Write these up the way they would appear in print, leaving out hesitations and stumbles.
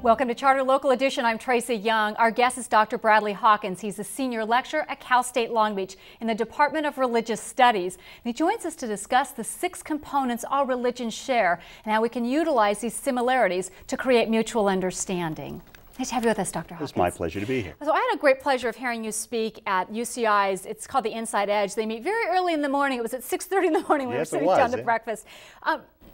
Welcome to Charter Local Edition. I'm Tracy Young. Our guest is Dr. Bradley Hawkins. He's a senior lecturer at Cal State Long Beach in the Department of Religious Studies. And he joins us to discuss the 6 components all religions share and how we can utilize these similarities to create mutual understanding. Nice to have you with us, Dr. Hawkins. It's my pleasure to be here. So I had a great pleasure of hearing you speak at UCI's, it's called the Inside Edge. They meet very early in the morning. It was at 6:30 in the morning when we were sitting down to breakfast.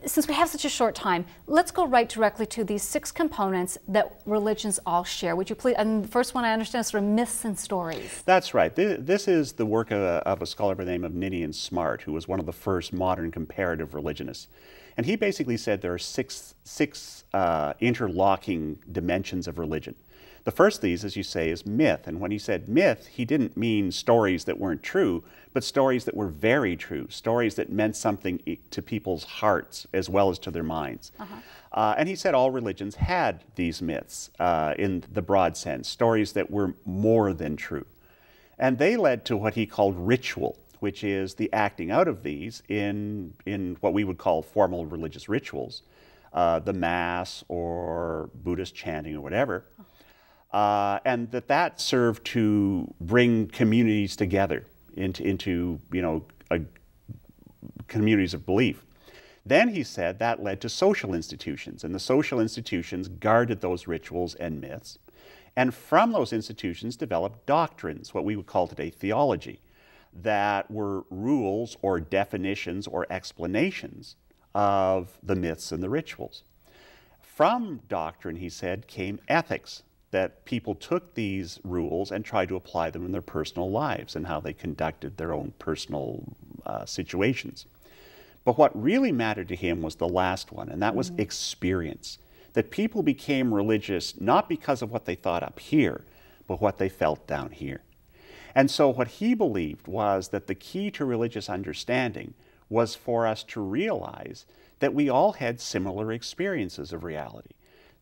Since we have such a short time, let's go right directly to these 6 components that religions all share. Would you please, and the first one I understand is sort of myths and stories. That's right. This is the work of a scholar by the name of Ninian Smart, who was one of the first modern comparative religionists. And he basically said there are six interlocking dimensions of religion. The first of these, as you say, is myth. And when he said myth, he didn't mean stories that weren't true, but stories that were very true, stories that meant something to people's hearts as well as to their minds. And he said all religions had these myths in the broad sense, stories that were more than true. And they led to what he called ritual, which is the acting out of these in what we would call formal religious rituals, the Mass or Buddhist chanting or whatever. And that served to bring communities together into communities of belief. Then he said that led to social institutions, and the social institutions guarded those rituals and myths. And from those institutions developed doctrines, what we would call today theology, that were rules or definitions or explanations of the myths and the rituals. From doctrine, he said, came ethics, that people took these rules and tried to apply them in their personal lives and how they conducted their own personal situations. But what really mattered to him was the last one, and that was experience. That people became religious not because of what they thought up here, but what they felt down here. And so what he believed was that the key to religious understanding was for us to realize that we all had similar experiences of reality,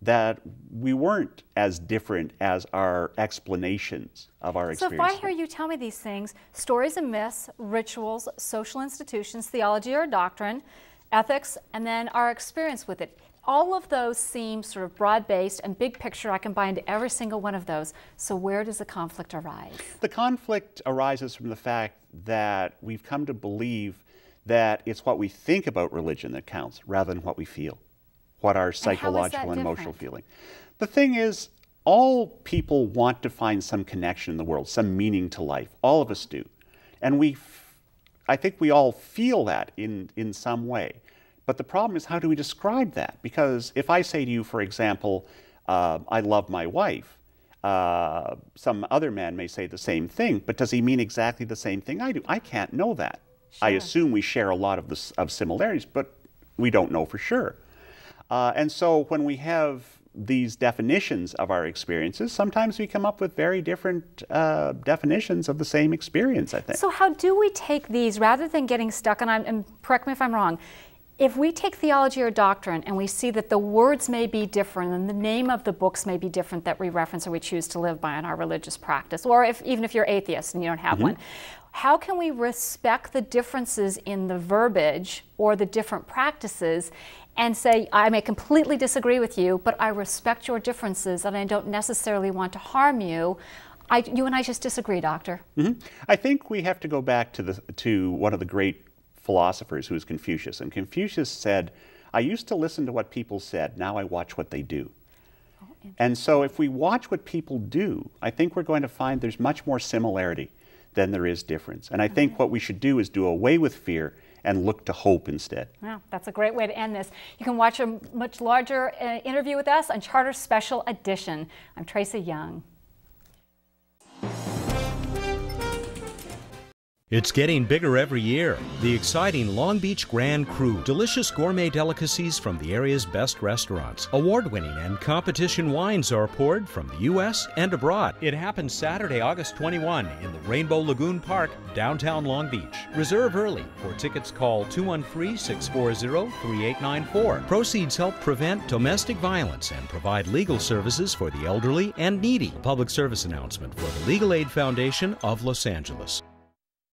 that we weren't as different as our explanations of our experiences. So if I hear you tell me these things, stories and myths, rituals, social institutions, theology or doctrine, ethics, and then our experience with it, all of those seem sort of broad-based and big picture. I can buy into every single one of those. So where does the conflict arise? The conflict arises from the fact that we've come to believe that it's what we think about religion that counts rather than what we feel, what our psychological and emotional feeling. The thing is, all people want to find some connection in the world, some meaning to life. All of us do. And I think we all feel that in some way. But the problem is, how do we describe that? Because if I say to you, for example, I love my wife, some other man may say the same thing, but does he mean exactly the same thing I do? I can't know that. Sure. I assume we share a lot of similarities, but we don't know for sure. And so when we have these definitions of our experiences, sometimes we come up with very different definitions of the same experience, I think. So how do we take these, rather than getting stuck, and correct me if I'm wrong, if we take theology or doctrine and we see that the words may be different and the name of the books may be different that we reference or we choose to live by in our religious practice, or even if you're atheist and you don't have one, how can we respect the differences in the verbiage or the different practices and say, I may completely disagree with you, but I respect your differences and I don't necessarily want to harm you. You and I just disagree, Doctor. I think we have to go back to one of the great philosophers, who was Confucius. And Confucius said, I used to listen to what people said, now I watch what they do. And so if we watch what people do, I think we're going to find there's much more similarity than there is difference. And I think what we should do is do away with fear and look to hope instead. Wow, that's a great way to end this. You can watch a much larger interview with us on Charter Special Edition. I'm Tracy Young. It's getting bigger every year. The exciting Long Beach Grand Cru. Delicious gourmet delicacies from the area's best restaurants. Award-winning and competition wines are poured from the U.S. and abroad. It happens Saturday, August 21 in the Rainbow Lagoon Park, downtown Long Beach. Reserve early. For tickets, call 213-640-3894. Proceeds help prevent domestic violence and provide legal services for the elderly and needy. A public service announcement for the Legal Aid Foundation of Los Angeles.